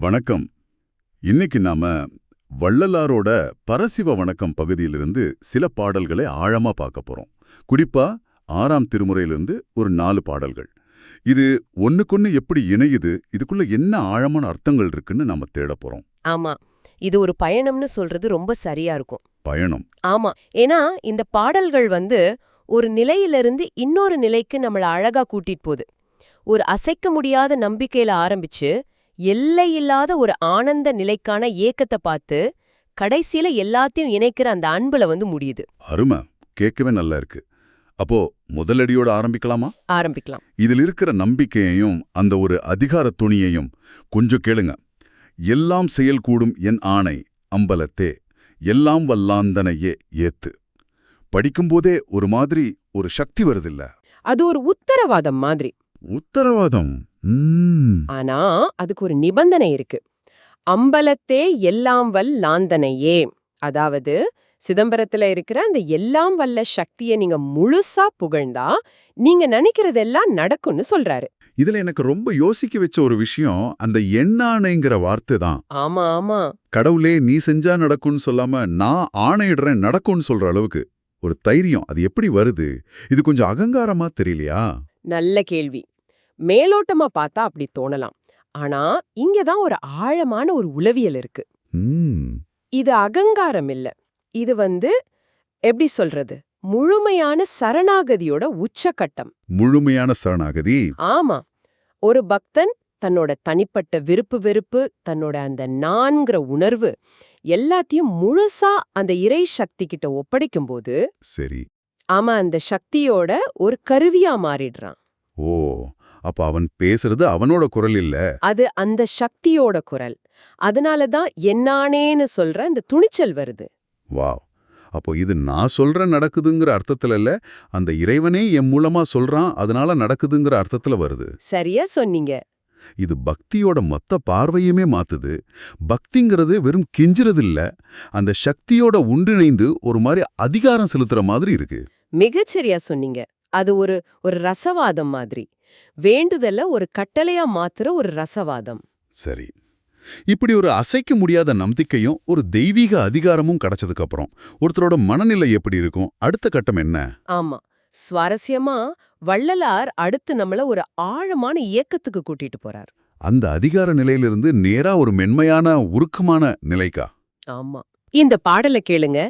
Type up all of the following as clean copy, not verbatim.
வணக்கம். இன்னைக்கு நாம வள்ளலாரோட பரசிவ வணக்கம் பகுதியிலிருந்து சில பாடல்களை ஆழமா பார்க்க போறோம். குறிப்பா 6ஆம் திருமுறையிலிருந்து ஒரு 4 பாடல்கள். இது ஒண்ணுக்கொன்னு எப்படி இணையுது, இதுக்குள்ள என்ன ஆழமான அர்த்தங்கள் இருக்குன்னு நாம தேடப் போறோம். ஆமா. இது ஒரு பயணம்னு சொல்றது ரொம்ப சரியா இருக்கும். பயணம். ஆமா. ஏன்னா இந்த பாடல்கள் ஒரு நிலையிலிருந்து இன்னொரு நிலைக்கு நம்மள அழகா கூட்டிட்டு போகுது. ஒரு அசைக்க முடியாத நம்பிக்கையில ஆரம்பிச்சு எல்லையில்லாத ஒரு ஆனந்த நிலைக்கான ஏக்கத்தை பார்த்து கடைசியில எல்லாத்தையும் இணைக்கிற அந்த அன்புல முடியுது. அருமை. கேட்கவே நல்லா இருக்கு. அப்போ முதலடியோட ஆரம்பிக்கலாமா? ஆரம்பிக்கலாம். இதில் இருக்கிற நம்பிக்கையையும் அந்த ஒரு அதிகார துணியையும் கொஞ்சம் கேளுங்க. எல்லாம் செயல் கூடும் என் ஆணை அம்பலத்தே எல்லாம் வல்லாந்தனையே ஏத்து. படிக்கும்போதே ஒரு மாதிரி ஒரு சக்தி வருதில்ல? அது ஒரு உத்தரவாதம் மாதிரி. உத்தரவாதம். ஆனா அதுக்கு ஒரு நிபந்தனை இருக்கு. அம்பலத்தே எல்லாம் வல்லாந்தனையே. அதாவது சிதம்பரத்துல இருக்கிற அந்த எல்லாம் வல்ல சக்தியை நீங்க முழுசா புகழ்ந்தா நீங்க நினைக்கிறதெல்லாம் நடக்கும்னு சொல்றாரு. இதுல எனக்கு ரொம்ப யோசிக்க வச்ச ஒரு விஷயம் அந்த எண்ணாணைங்கிற வார்த்தை தான். ஆமா ஆமா. கடவுளே நீ செஞ்சா நடக்கும்னு சொல்லாம நான் ஆணையிடுறேன் நடக்கும்னு சொல்ற அளவுக்கு ஒரு தைரியம். அது எப்படி வருது? இது கொஞ்சம் அகங்காரமா தெரியலையா? நல்ல கேள்வி. மேலோட்டமா பார்த்தா அப்படி தோணலாம். ஆனா இங்கதான் ஒரு ஆழமான ஒரு உளவியல் இருக்கு. இது அகங்காரம் இல்ல. இது எப்படி சொல்றது, முழுமையான சரணாகதியோட உச்சகட்டம். முழுமையான சரணாகதி. ஆமா. ஒரு பக்தன் தன்னோட தனிப்பட்ட விருப்பு வெறுப்பு, தன்னோட அந்த நான்கிற உணர்வு எல்லாத்தையும் முழுசா அந்த இறை சக்தி கிட்ட ஒப்படைக்கும்போது சரி. ஆமா அந்த சக்தியோட ஒரு கருவியா மாறிடுறான். ஓ, அப்ப அவன் பேசுறது அவனோட குரல் இல்ல, அது அந்த சக்தியோட குரல். அதனாலதான் என்னானேன்னு சொல்ற அந்த துணிச்சல் வருது. வாவ். அப்போ இது நான் சொல்றேன் நடக்குதுங்கிற அர்த்தத்துல இல்ல, அந்த இறைவனே என் மூலமா சொல்றான் அதனால நடக்குதுங்கிற அர்த்தத்துல வருது. சரியா சொன்னீங்க. இது பக்தியோட மொத்த பார்வையுமே மாத்துது. பக்திங்கிறது வெறும் கெஞ்சுறது இல்ல, அந்த சக்தியோட ஒன்றிணைந்து ஒரு மாதிரி அதிகாரம் செலுத்துற மாதிரி இருக்கு. மிகச்சரியா சொன்னீங்க. அது ஒரு ஒரு ரசவாதம் மாதிரி. வேண்டுதல ஒரு கட்டளையா மாத்துற ஒரு ரசவாதம். சரி. இப்படி ஒரு அசைக்க முடியாத நம்பிக்கையும் ஒரு தெய்வீக அதிகாரமும் கிடைச்சதுக்கு அப்புறம் ஒருத்தரோட மனநிலை எப்படி இருக்கும்? அடுத்த கட்டம் என்ன? ஆமா. சுவாரஸ்யமா வள்ளலார் அடுத்து நம்மள ஒரு ஆழமான இயக்கத்துக்கு கூட்டிட்டு போறார். அந்த அதிகார நிலையிலிருந்து நேரா ஒரு மென்மையான உருக்கமான நிலைக்கா? ஆமா. இந்த பாடலை கேளுங்க.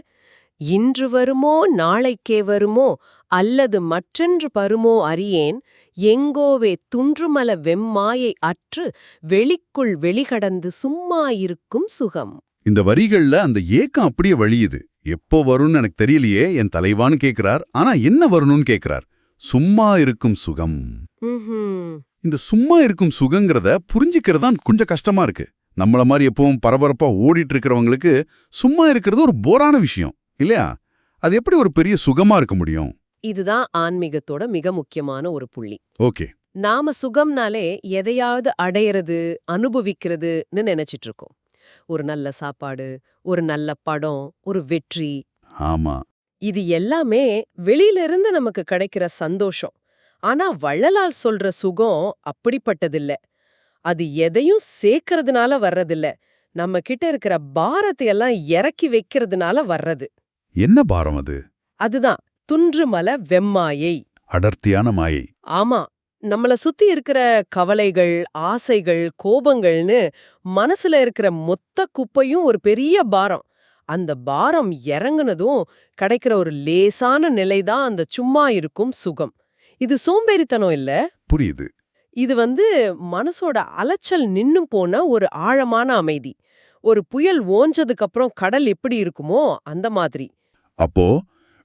இன்று வருமோ நாளைக்கே வருமோ அல்லது மற்றென்று பருமோ அறியேன் எங்கோவே துன்றுமல வெம்மாயை அற்று வெளிக்குள் வெளிகடந்து சும்மா இருக்கும் சுகம். இந்த வரிகள்ல அந்த ஏக்கம் அப்படியே வழியுது. எப்போ வரும்னு எனக்கு தெரியலையே என் தலைவான்னு கேட்கிறார். ஆனா என்ன வரணும்னு கேட்கிறார். சும்மா இருக்கும் சுகம். இந்த சும்மா இருக்கும் சுகங்கிறத புரிஞ்சுக்கிறதான் கொஞ்சம் கஷ்டமா இருக்கு. நம்மள மாதிரி எப்பவும் பரபரப்பா ஓடிட்டு இருக்கிறவங்களுக்கு சும்மா இருக்கிறது ஒரு போரான விஷயம் இல்லையா? அது எப்படி ஒரு பெரிய சுகமா இருக்க முடியும்? இதுதான் ஆன்மீகத்தோட மிக முக்கியமான ஒரு புள்ளி. ஓகே. நாம சுகம்னாலே எதையாவது அடையிறது அனுபவிக்கிறதுன்னு நினைச்சிட்டு இருக்கோம். ஒரு நல்ல சாப்பாடு, ஒரு நல்ல படம், ஒரு வெற்றி. ஆமா. இது எல்லாமே வெளியில இருந்து நமக்கு கிடைக்கிற சந்தோஷம். ஆனா வள்ளலார் சொல்ற சுகம் அப்படிப்பட்டதில்ல. அது எதையும் சேர்க்கறதுனால வர்றதில்ல. நம்ம கிட்ட இருக்கிற பாரத்தை எல்லாம் இறக்கி வைக்கிறதுனால வர்றது. என்ன பாரம் அது? அதுதான் துன்றுமல வெம்மாயை. அடர்த்தியான மாயை. ஆமா. நம்மள சுத்தி இருக்கிற கவலைகள், ஆசைகள், கோபங்கள்னு மனசுல இருக்கிற மொத்த குப்பையும் ஒரு பெரிய பாரம். அந்த பாரம் இறங்குனதும் கிடைக்கிற ஒரு லேசான நிலைதான் அந்த சும்மா இருக்கும் சுகம். இது சோம்பேறித்தனம் இல்ல. புரியுது. இது மனசோட அலைச்சல் நின்னு போன ஒரு ஆழமான அமைதி. ஒரு புயல் ஓஞ்சதுக்கு அப்புறம் கடல் எப்படி இருக்குமோ அந்த மாதிரி. அப்போ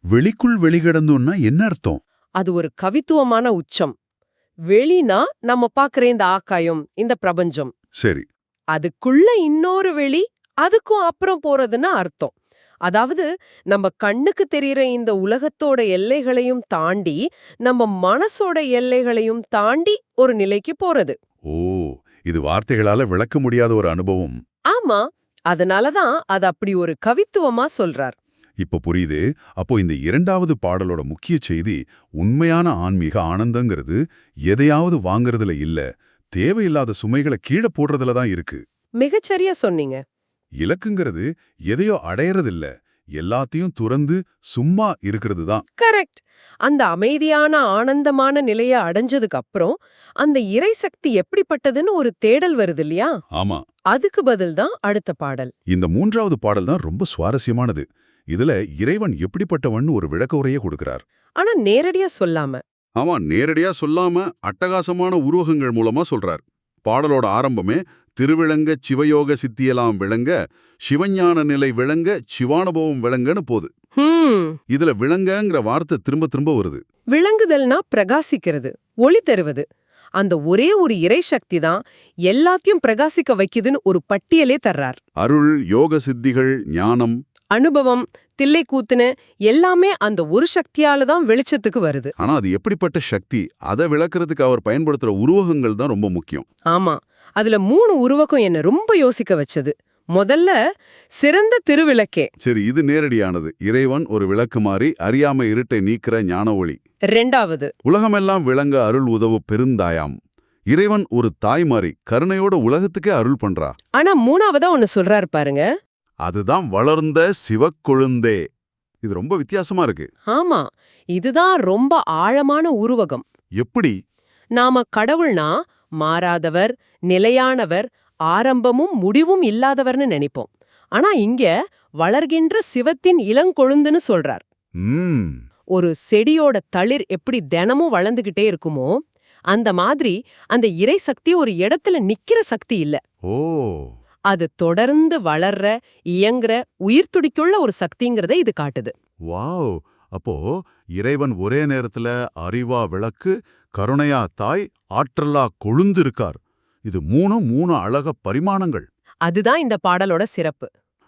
வெளிக்குள் வெளிகடந்தோம்னா என்ன அர்த்தம்? அது ஒரு கவித்துவமான உச்சம். வெளினா நம்ம பாக்குற இந்த ஆகாயம், இந்த பிரபஞ்சம். சரி. அதுக்குள்ள இன்னொரு வெளி, அதுக்கும் அப்புறம் போறதுன்னா அர்த்தம். அதாவது நம்ம கண்ணுக்கு தெரியற இந்த உலகத்தோட எல்லைகளையும் தாண்டி நம்ம மனசோட எல்லைகளையும் தாண்டி ஒரு நிலைக்கு போறது. ஓ, இது வார்த்தைகளால விளக்க முடியாத ஒரு அனுபவம். ஆமா. அதனாலதான் அது அப்படி ஒரு கவித்துவமா சொல்றார். இப்ப புரியுது. அப்போ இந்த 2வது பாடலோட முக்கிய செய்தி உண்மையான ஆன்மீக ஆனந்தங்கிறது எதையாவது வாங்கறதுல இல்ல, தேவையில்லாத சுமைகளை கீழே போடுறதுல தான் இருக்கு. மிகச்சரியா சொன்னீங்க. இலக்குங்கிறது எதையோ அடையறதில்ல, எல்லாத்தையும் துறந்து சும்மா இருக்கிறது தான். கரெக்ட். அந்த அமைதியான ஆனந்தமான நிலைய அடைஞ்சதுக்கு அப்புறம் அந்த இறைசக்தி எப்படிப்பட்டதுன்னு ஒரு தேடல் வருது இல்லையா? ஆமா, அதுக்கு பதில் தான் அடுத்த பாடல். இந்த 3வது பாடல் தான் ரொம்ப சுவாரஸ்யமானது. இதுல இறைவன் எப்படிப்பட்டவன்னு ஒரு விளக்க உரையே கொடுக்கிறார். ஆனா நேரடியா சொல்லாம. ஆமா, நேரடியா சொல்லாம அட்டகாசமான உருவகங்கள் மூலமா சொல்றார். பாடலோட ஆரம்பமே திருவிளங்க சிவயோக சித்தியெல்லாம் விளங்க, சிவஞான நிலை விளங்க, சிவானுபவம் விளங்கன்னு போது. இதுல விளங்கங்கிற வார்த்தை திரும்ப திரும்ப வருது. விளங்குதல்னா பிரகாசிக்கிறது, ஒளி தருவது. அந்த ஒரே ஒரு இறை சக்தி தான் எல்லாத்தையும் பிரகாசிக்க வைக்குதுன்னு ஒரு பட்டியலே தர்றார். அருள், யோக சித்திகள், ஞானம், அனுபவம், தில்லைக்கூத்துன்னு எல்லாமே அந்த ஒரு சக்தியால தான் வெளிச்சத்துக்கு வருது. ஆனா அது எப்படிப்பட்ட சக்தி, அதை விளக்குறதுக்கு அவர் பயன்படுத்துற உருவகங்கள் தான் ரொம்ப முக்கியம். ஆமா, அதுல 3 உருவகம் என்ன ரொம்ப யோசிக்க வச்சது. முதல்ல சிறந்த திருவிளக்கே. சரி, இது நேரடியானது. இறைவன் ஒரு விளக்கு மாறி அறியாமை இருட்டை நீக்கிற ஞான ஒளி. 2வது உலகமெல்லாம் விளங்க அருள் உதவு பெருந்தாயாம். இறைவன் ஒரு தாய் மாறி கருணையோட உலகத்துக்கே அருள் பண்றா. ஆனா 3வதா ஒன்னு சொல்றாரு பாருங்க. அதுதான் வளர்ந்த சிவக்கொழுந்தே. இது ரொம்ப வித்தியாசமா இருக்கு. ஆமா, இதுதான் ரொம்ப ஆழமான உருவகம். எப்படி? நாம கடவுள்னா மாறாதவர், நிலையானவர், ஆரம்பமும் முடிவும் இல்லாதவர்னு நினைப்போம். ஆனா இங்க வளர்கின்ற சிவத்தின் இளங்கொழுந்துன்னு சொல்றார். ஒரு செடியோட தளிர் எப்படி தினமும் வளர்ந்துகிட்டே இருக்குமோ, அந்த மாதிரி அந்த இறை சக்தி ஒரு இடத்துல நிக்கிற சக்தி இல்ல. ஓ, அது தொடர்ந்து வளர்ற, இயங்குற, உயிர் துடிக்குள்ள ஒரு சக்திங்கிறத இது காட்டுது. வாவ்! அப்போ இறைவன் ஒரே நேரத்துல அறிவா விளக்கு, கருணையா தாய், ஆற்றலா கொழுந்து இருக்கார். இது 3 அழக பரிமாணங்கள். அதுதான் இந்த பாடலோட சிறப்பு.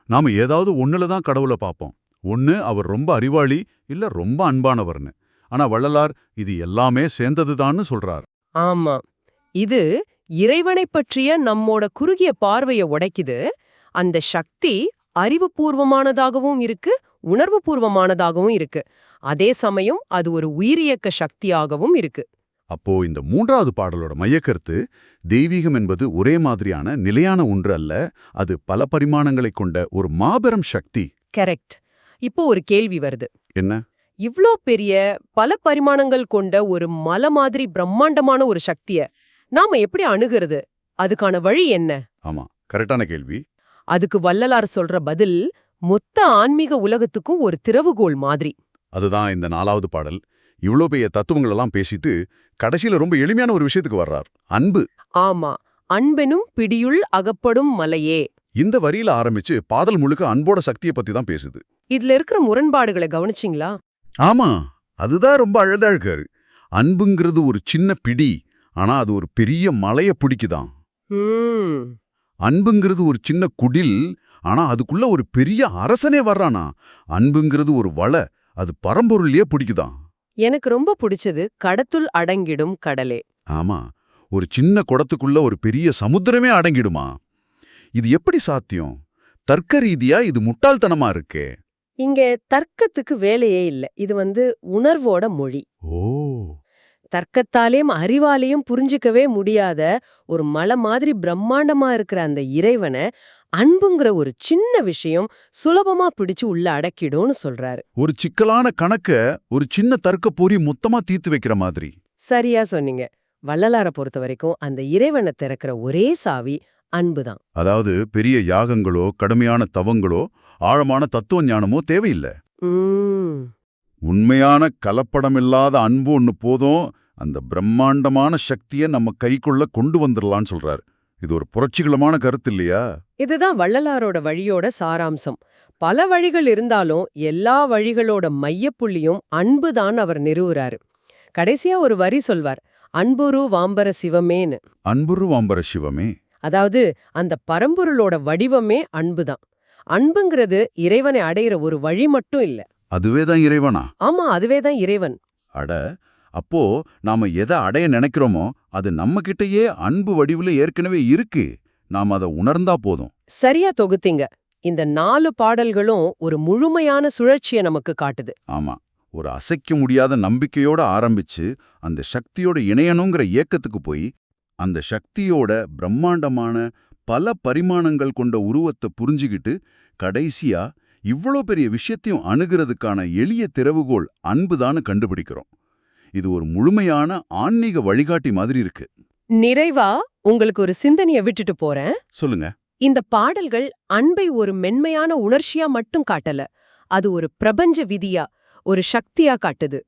நாம ஏதாவது ஒண்ணுல தான் கடவுளை பார்ப்போம். ஒண்ணு அவர் ரொம்ப அறிவாளி, இல்ல ரொம்ப அன்பானவர்னு. ஆனா வள்ளலார் இது எல்லாமே சேர்ந்ததுதான்னு சொல்றார். ஆமா, இது இறைவனைப் பற்றிய நம்மோட குறுகிய பார்வைய உடைக்குது. அந்த சக்தி அறிவுபூர்வமானதாகவும் இருக்கு, உணர்வுபூர்வமானதாகவும் இருக்கு. அதே சமயம் அது ஒரு உயிரியக்க சக்தியாகவும் இருக்கு. அப்போ இந்த 3வது பாடலோட மையக்கருத்து, தெய்வீகம் என்பது ஒரே மாதிரியான நிலையான ஒன்று அல்ல, அது பல பரிமாணங்களைக் கொண்ட ஒரு மாபெரும் சக்தி. கரெக்ட். இப்போ ஒரு கேள்வி வருது. என்ன? இவ்ளோ பெரிய பல பரிமாணங்கள் கொண்ட ஒரு மலை மாதிரி பிரம்மாண்டமான ஒரு சக்திய நாம எப்படி அணுகிறது? அதுக்கான வழி என்ன? ஆமா, கரெக்டான கேள்வி. அதுக்கு வள்ளலார் சொல்ற பதில் மொத்த ஆன்மீக உலகத்துக்கும் ஒரு திறவுகோல் மாதிரி. அதுதான் இந்த 4வது பாடல். இவ்ளோ பெரிய தத்துவங்களெல்லாம் பேசிட்டு கடைசியில ரொம்ப எளிமையான ஒரு விஷயத்துக்கு வர்றார். அன்பு. ஆமா, அன்பெனும் பிடியுள் அகப்படும் மலையே. இந்த வரியில ஆரம்பிச்சு பாடல் முழுக்க அன்போட சக்தியை பத்தி தான் பேசுது. இதுல இருக்கிற முரண்பாடுகளை கவனிச்சிங்களா? ஆமா, அதுதான் ரொம்ப அழகா இருக்காரு. அன்புங்கிறது ஒரு சின்ன பிடி, ஆனா அது ஒரு பெரிய மலைய பிடிக்குதான். அன்புங்கிறது ஒரு சின்ன குடில், ஆனா அதுக்குள்ள ஒரு பெரிய அரசனே வர்றானா. அன்புங்கிறது ஒரு வலை, அது பரம்பொருள்லயே பிடிக்குதான். எனக்கு ரொம்ப பிடிச்சது கடத்துள் அடங்கிடும் கடலே. ஆமா, ஒரு சின்ன குடத்துக்குள்ள ஒரு பெரிய சமுத்திரமே அடங்கிடுமா? இது எப்படி சாத்தியம்? தர்க்க ரீதியா இது முட்டாள்தனமா இருக்கே. இங்க தர்க்கத்துக்கு வேலையே இல்ல. இது உணர்வோட மொழி. ஓ, தர்க்கத்தாலேயும் அறிவாலேயும் புரிஞ்சுக்கவே முடியாத ஒரு மலை மாதிரி பிரம்மாண்டமா இருக்கிற அந்த இறைவனை அன்புங்கிற ஒரு சின்ன விஷயம் சுலபமா பிடிச்சு உள்ள அடக்கிடும்னு சொல்றாரு. ஒரு சிக்கலான கணக்க ஒரு சின்ன தர்க்க பொறி மொத்தமா தீர்த்து வைக்கிற மாதிரி. சரியா சொன்னீங்க. வள்ளலாரை பொறுத்த வரைக்கும் அந்த இறைவனை திறக்கிற ஒரே சாவி அன்புதான். அதாவது பெரிய யாகங்களோ கடுமையான தவங்களோ ஆழமான தத்துவ ஞானமோ தேவையில்லை. உண்மையான கலப்படமில்லாத அன்பு ஒண்ணு போதும், அந்த பிரம்மாண்டமான சக்தியை நம்ம கைக்குள்ள கொண்டு வந்துடலான்னு சொல்றாரு. இது ஒரு புரட்சிகரமான கருத்து இல்லையா? இதுதான் வள்ளலாரோட வழியோட சாராம்சம். பல வழிகள் இருந்தாலும் எல்லா வழிகளோட மையப்புள்ளியும் அன்புதான் அவர் நிறுவுறாரு. கடைசியா ஒரு வரி சொல்வார், அன்புரு வாம்பர சிவமேன்னு. அன்புரு வாம்பர சிவமே. அதாவது அந்த பரம்பொருளோட வடிவமே அன்புதான். அன்புங்கிறது இறைவனை அடையிற ஒரு வழி மட்டும் இல்ல. அதுவேதான் இறைவனா? ஆமா, அதுவேதான் இறைவன். அட, அப்போ நாம எதை அடைய நினைக்கிறோமோ அது நம்ம கிட்டயே அன்பு வடிவுல ஏற்கனவே இருக்கு. நாம அதை உணர்ந்தா போதும். சரியா தொகுத்தீங்க. இந்த 4 பாடல்களும் ஒரு முழுமையான சுழற்சியை நமக்கு காட்டுது. ஆமா, ஒரு அசைக்க முடியாத நம்பிக்கையோட ஆரம்பிச்சு அந்த சக்தியோட இணையணுங்கிற இயக்கத்துக்கு போய் அந்த சக்தியோட பிரம்மாண்டமான பல பரிமாணங்கள் கொண்ட உருவத்தை புரிஞ்சுகிட்டு கடைசியா இவ்ளோ பெரிய விஷயத்தையும் அணுகிறதுக்கான எளிய திறவுகோல் அன்புதான்னு கண்டுபிடிக்கிறோம். இது ஒரு முழுமையான ஆன்மீக வழிகாட்டி மாதிரி இருக்கு. நிறைவா உங்களுக்கு ஒரு சிந்தனையை விட்டுட்டு போறேன். சொல்லுங்க. இந்த பாடல்கள் அன்பை ஒரு மென்மையான உணர்ச்சியா மட்டும் காட்டல, அது ஒரு பிரபஞ்ச விதியா, ஒரு சக்தியா காட்டுது.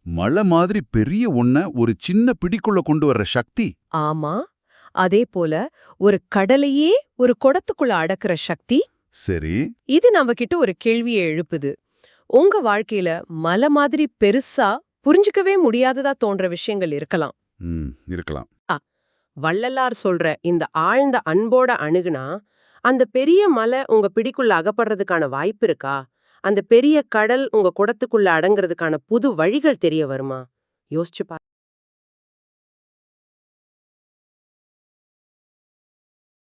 மழை மாதிரி பெரிய ஒன்ன ஒரு சின்ன பிடிக்குள்ள கொண்டு வர்ற சக்தி. ஆமா, அதே போல ஒரு கடலையே ஒரு குடத்துக்குள்ள அடக்குற சக்தி. சரி. இது நம்ம கிட்ட ஒரு கேள்வியை எழுப்புது. உங்க வாழ்க்கையில மலை மாதிரி பெருசா புரிஞ்சுக்கவே முடியாததா தோன்ற விஷயங்கள் இருக்கலாம். இருக்கலாம். வள்ளலார் சொல்ற இந்த ஆழ்ந்த அன்போட அணுகுனா அந்த பெரிய மலை உங்க பிடிக்குள்ள அகப்படுறதுக்கான வாய்ப்பு இருக்கா? அந்த பெரிய கடல் உங்க குடத்துக்குள்ள அடங்குறதுக்கான புது வழிகள் தெரிய வருமா? யோசிச்சு